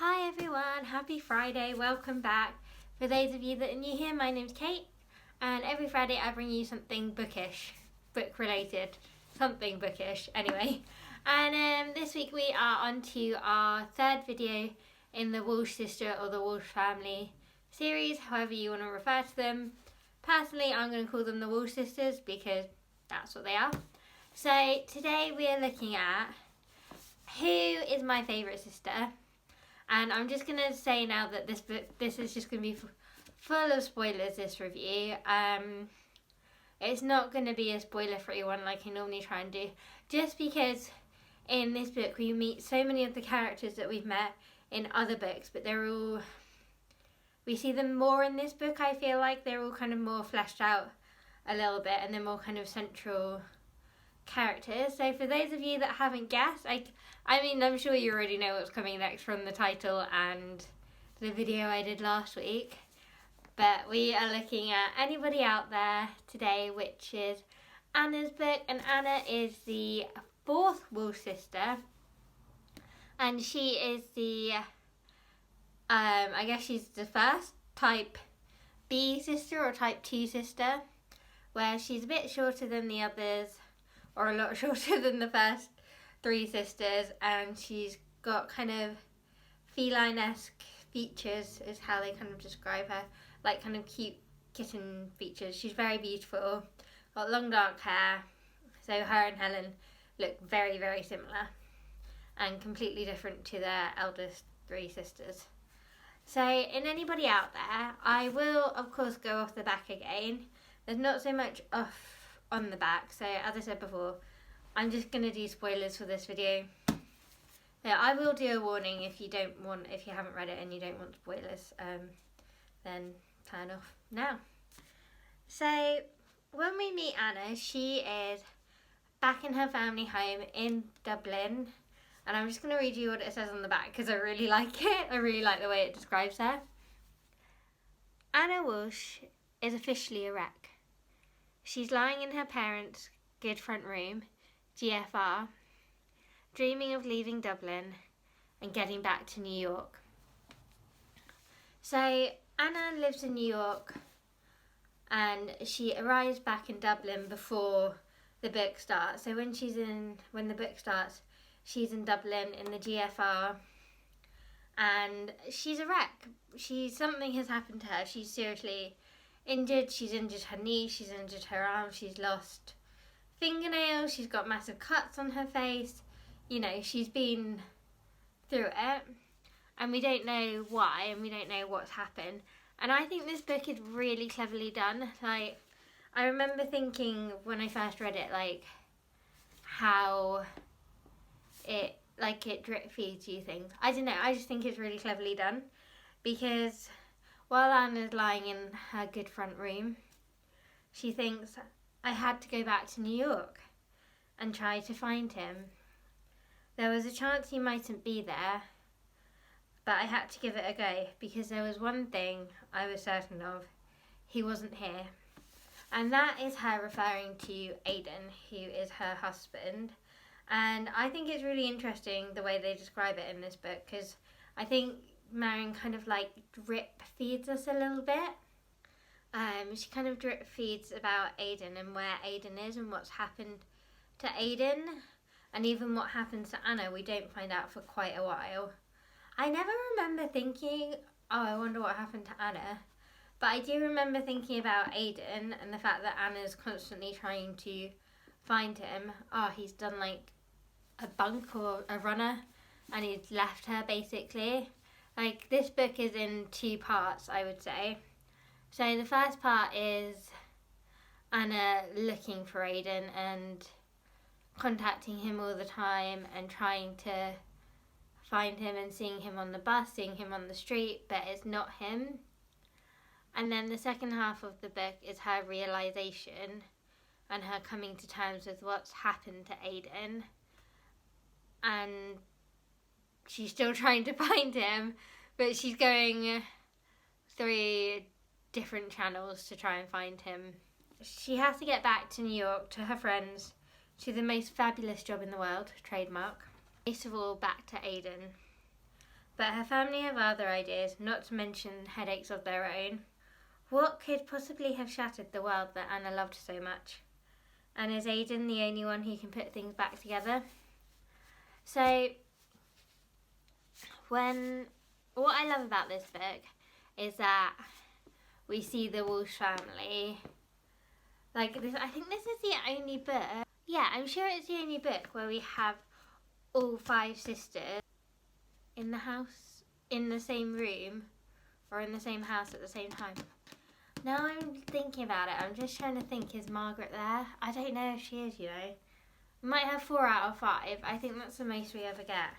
Hi everyone, happy Friday, welcome back. For those of you that are new here, my name's Kate, and every Friday I bring you something bookish, book related, something bookish anyway. And this week we are on to our third video in the Walsh Sister or the Walsh family series, however you want to refer to them. Personally, I'm going to call them the Walsh Sisters because that's what they are. So today we are looking at who is my favourite sister. And I'm just going to say now that this is just going to be full of spoilers, this review. It's not going to be a spoiler-free one like I normally try and do. Just because in this book we meet so many of the characters that we've met in other books. But we see them more in this book, I feel like. They're all kind of more fleshed out a little bit. And they're more kind of central characters. So for those of you that haven't guessed, I mean, I'm sure you already know what's coming next from the title and the video I did last week. But we are looking at Anybody Out There today, which is Anna's book. And Anna is the fourth Walsh sister. And she is the, I guess she's the first type B sister or type 2 sister. Where she's a bit shorter than the others, or a lot shorter than the first three sisters, and she's got kind of feline-esque features is how they kind of describe her, like kind of cute kitten features. She's very beautiful, got long dark hair, so her and Helen look very, very similar and completely different to their eldest three sisters. So in Anybody Out There, I will of course go off the back again. There's not so much off on the back, so as I said before, I'm just going to do spoilers for this video. Now, I will do a warning if you haven't read it and you don't want spoilers, then turn off now. So, when we meet Anna, she is back in her family home in Dublin, and I'm just going to read you what it says on the back because I really like it. I really like the way it describes her. Anna Walsh is officially a wreck. She's lying in her parents' good front room, GFR, dreaming of leaving Dublin and getting back to New York. So Anna lives in New York and she arrives back in Dublin before the book starts. So when the book starts, she's in Dublin in the GFR and she's a wreck. Something has happened to her. She's seriously injured. She's injured her knee, she's injured her arm, she's lost fingernails, she's got massive cuts on her face. You know, she's been through it and we don't know why and we don't know what's happened. And I think this book is really cleverly done. Like, I remember thinking when I first read it, like, how it drip feeds you things. I don't know, I just think it's really cleverly done because while Anna's lying in her good front room, she thinks, I had to go back to New York and try to find him. There was a chance he mightn't be there, but I had to give it a go because there was one thing I was certain of. He wasn't here. And that is her referring to Aidan, who is her husband. And I think it's really interesting the way they describe it in this book because I think Marian kind of like drip feeds us a little bit. She kind of drip feeds about Aidan and where Aidan is and what's happened to Aidan, and even what happens to Anna we don't find out for quite a while. I never remember thinking, oh, I wonder what happened to Anna, but I do remember thinking about Aidan and the fact that Anna's constantly trying to find him. Oh, he's done like a bunk or a runner and he's left her basically. Like, this book is in two parts, I would say. So the first part is Anna looking for Aidan and contacting him all the time and trying to find him and seeing him on the bus, seeing him on the street, but it's not him. And then the second half of the book is her realisation and her coming to terms with what's happened to Aidan. And she's still trying to find him, but she's going 3 different channels to try and find him. She has to get back to New York, to her friends, to the most fabulous job in the world, trademark. First of all, back to Aidan. But her family have other ideas, not to mention headaches of their own. What could possibly have shattered the world that Anna loved so much? And is Aidan the only one who can put things back together? So, what I love about this book is that we see the Walsh family. Like, this, I think this is the only book. Yeah, I'm sure it's the only book where we have all 5 sisters in the house, in the same room, or in the same house at the same time. Now I'm thinking about it, I'm just trying to think, is Margaret there? I don't know if she is, you know. We might have 4 out of 5. I think that's the most we ever get.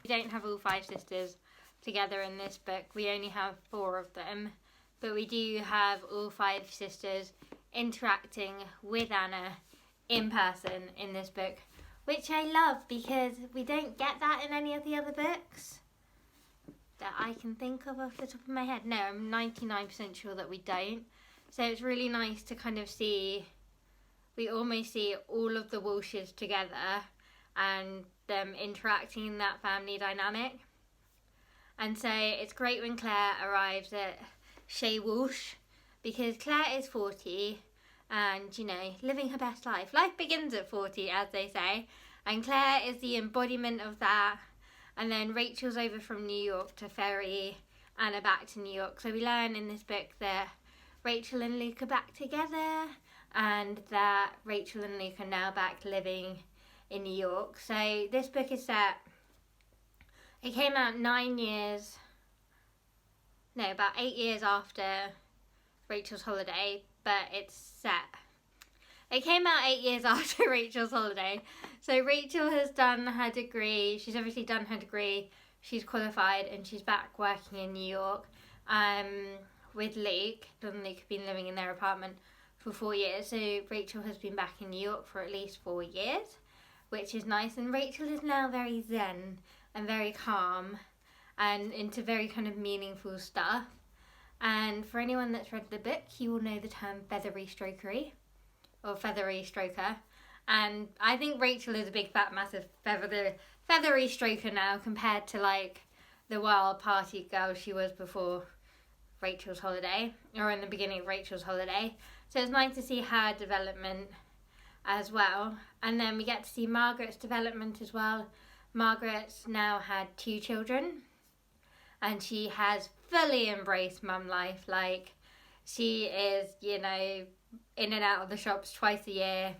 We don't have all 5 sisters together in this book. We only have 4 of them. But we do have all 5 sisters interacting with Anna in person in this book, which I love because we don't get that in any of the other books that I can think of off the top of my head. No, I'm 99% sure that we don't. So it's really nice to kind of see, we almost see all of the Walshes together and them interacting in that family dynamic. And so it's great when Claire arrives at Chez Walsh, because Claire is 40 and, you know, living her best life. Life begins at 40, as they say, and Claire is the embodiment of that. And then Rachel's over from New York to ferry Anna back to New York. So we learn in this book that Rachel and Luke are back together and that Rachel and Luke are now back living in New York. So this book is set, it came out about 8 years after Rachel's holiday, but it's set. It came out 8 years after Rachel's holiday. So Rachel has done her degree. She's obviously done her degree. She's qualified and she's back working in New York with Luke. And Luke have been living in their apartment for 4 years. So Rachel has been back in New York for at least 4 years, which is nice. And Rachel is now very zen and very calm and into very kind of meaningful stuff. And for anyone that's read the book, you will know the term feathery strokery, or feathery stroker. And I think Rachel is a big fat massive feathery stroker now, compared to like the wild party girl she was before Rachel's holiday, or in the beginning of Rachel's holiday. So it's nice to see her development as well. And then we get to see Margaret's development as well. Margaret's now had 2 children and she has fully embraced mum life. Like, she is, you know, in and out of the shops twice a year,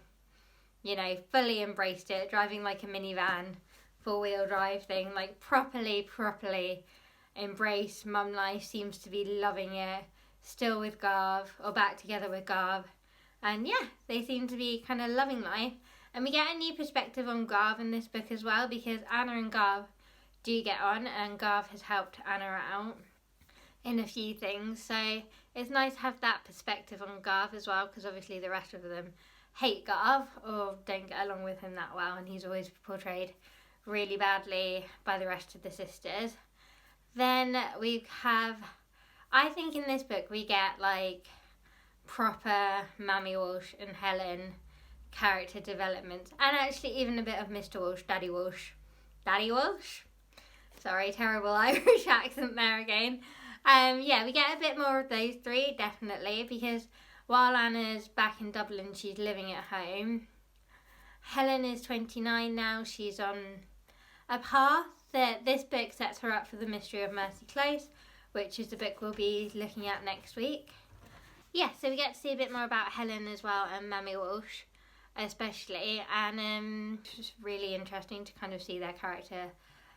you know, fully embraced it, driving like a minivan, 4-wheel drive thing, like properly embraced mum life, seems to be loving it, still with Garv, or back together with Garv. And yeah, they seem to be kind of loving life. And we get a new perspective on Garv in this book as well, because Anna and Garv do get on, and Garv has helped Anna out in a few things. So it's nice to have that perspective on Garv as well, because obviously the rest of them hate Garv or don't get along with him that well, and he's always portrayed really badly by the rest of the sisters. Then we have, I think in this book we get like proper Mammy Walsh and Helen character development, and actually even a bit of Mr. Walsh, Daddy Walsh. Sorry, terrible Irish accent there again. Yeah, we get a bit more of those 3, definitely, because while Anna's back in Dublin, she's living at home. Helen is 29 now. She's on a path that this book sets her up for the Mystery of Mercy Close, which is the book we'll be looking at next week. Yeah, so we get to see a bit more about Helen as well, and Mammy Walsh especially, and it's just really interesting to kind of see their character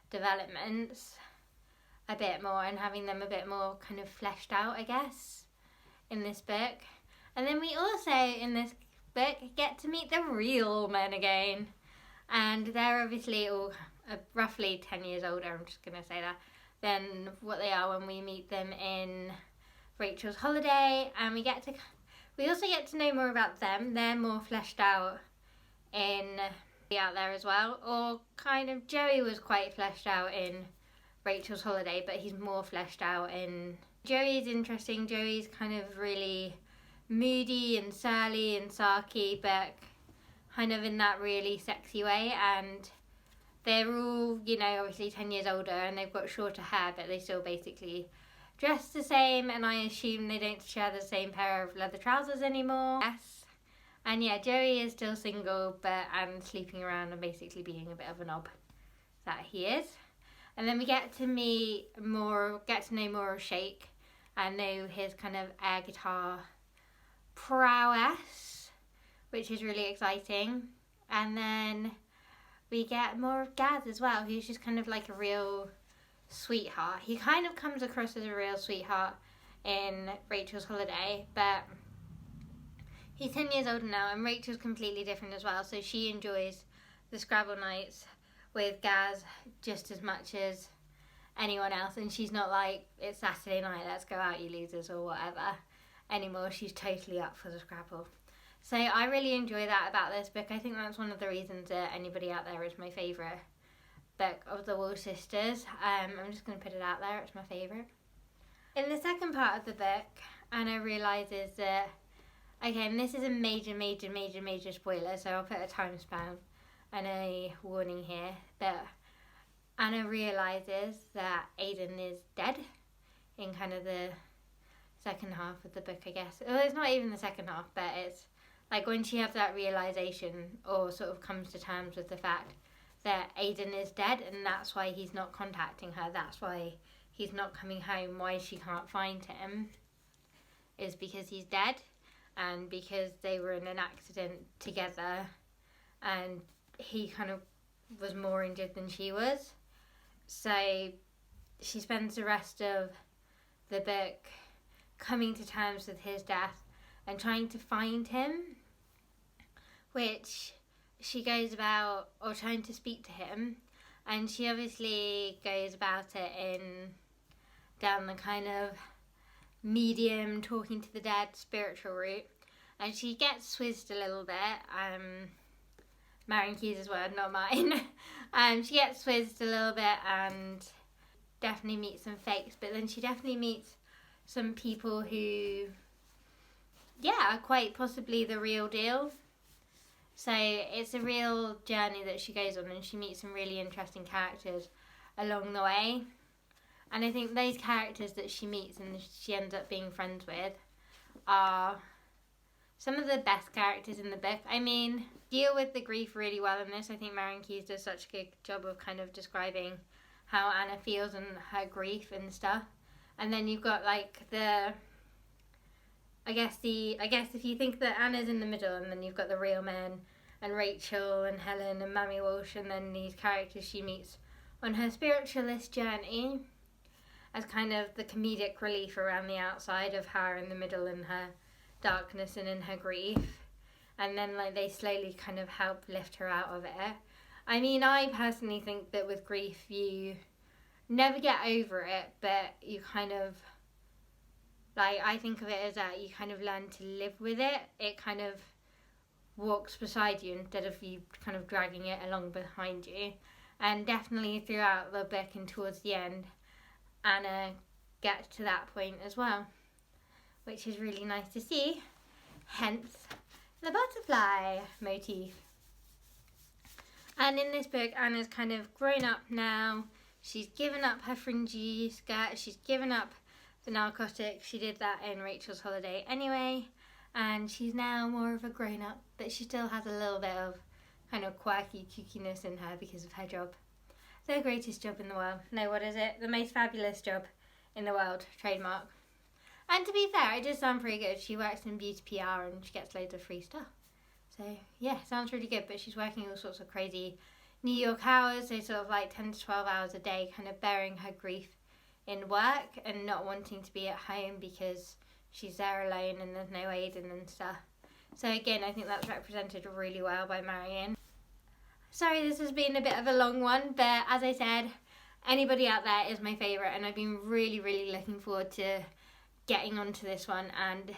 developments a bit more and having them a bit more kind of fleshed out, I guess, in this book. And then we also, in this book, get to meet the real men again, and they're obviously all roughly 10 years older, I'm just going to say that, than what they are when we meet them in Rachel's holiday. And we also get to know more about them. They're more fleshed out out there as well, or kind of Joey was quite fleshed out in Rachel's holiday, but he's more fleshed out in Joey's interesting. Joey's kind of really moody and surly and sarky, but kind of in that really sexy way. And they're all, you know, obviously 10 years older and they've got shorter hair, but they still basically dress the same, and I assume they don't share the same pair of leather trousers anymore. Yes. And yeah, Joey is still single, and sleeping around and basically being a bit of a knob that he is. And then we get to know more of Shake and know his kind of air guitar prowess, which is really exciting. And then we get more of Gaz as well, who's just kind of like a real sweetheart. He kind of comes across as a real sweetheart in Rachel's Holiday, but he's 10 years older now, and Rachel's completely different as well, so she enjoys the Scrabble nights with Gaz just as much as anyone else, and she's not like, it's Saturday night, let's go out you losers or whatever anymore. She's totally up for the Scrabble. So I really enjoy that about this book. I think that's one of the reasons that Anybody Out There is my favourite book of the Walsh Sisters. I'm just going to put it out there, it's my favourite. In the second part of the book, Anna realises that, okay, and this is a major spoiler, so I'll put a time span and a warning here, but Anna realises that Aidan is dead in kind of the second half of the book, I guess. Well, it's not even the second half, but it's like when she has that realisation, or sort of comes to terms with the fact that Aidan is dead, and that's why he's not contacting her, that's why he's not coming home, why she can't find him, is because he's dead, and because they were in an accident together, and he kind of was more injured than she was. So she spends the rest of the book coming to terms with his death and trying to find him, which she goes about, or trying to speak to him, and she obviously goes about it down the kind of medium talking to the dead spiritual route, and she gets swizzed a little bit. Marian Keyes' word, not mine. She gets swizzed a little bit and definitely meets some fakes, but then she definitely meets some people who, yeah, are quite possibly the real deal. So it's a real journey that she goes on, and she meets some really interesting characters along the way. And I think those characters that she meets and she ends up being friends with are some of the best characters in the book. I mean, deal with the grief really well in this. I think Marian Keyes does such a good job of kind of describing how Anna feels and her grief and stuff. And then you've got like I guess if you think that Anna's in the middle, and then you've got the real men and Rachel and Helen and Mammy Walsh, and then these characters she meets on her spiritualist journey as kind of the comedic relief around the outside of her in the middle in her darkness and in her grief. And then like they slowly kind of help lift her out of it. I mean, I personally think that with grief you never get over it, but you kind of, like, I think of it as that you kind of learn to live with it. It kind of walks beside you instead of you kind of dragging it along behind you. And definitely throughout the book and towards the end, Anna gets to that point as well, which is really nice to see. Hence the butterfly motif. And in this book, Anna's kind of grown up now. She's given up her fringy skirt. She's given up the narcotics. She did that in Rachel's Holiday anyway. And she's now more of a grown-up, but she still has a little bit of kind of quirky kookiness in her because of her job. The greatest job in the world. No, what is it? The most fabulous job in the world. Trademark. And to be fair, it does sound pretty good. She works in beauty PR and she gets loads of free stuff. So, yeah, sounds really good. But she's working all sorts of crazy New York hours, so sort of like 10 to 12 hours a day, kind of bearing her grief in work and not wanting to be at home because she's there alone and there's no Aidan and stuff. So again, I think that's represented really well by Marian. Sorry this has been a bit of a long one, but as I said, Anybody Out There is my favourite, and I've been really looking forward to getting onto this one and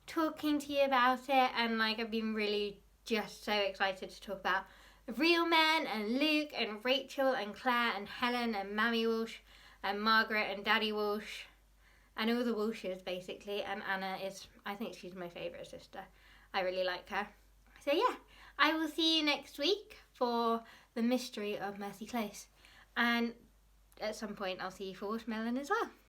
talking to you about it. And like, I've been really just so excited to talk about the real men and Luke and Rachel and Claire and Helen and Mammy Walsh and Margaret and Daddy Walsh and all the Walshes basically. And Anna is, I think she's my favourite sister. I really like her. So yeah, I will see you next week for the mystery of Mercy Close. And at some point I'll see you for Watermelon as well.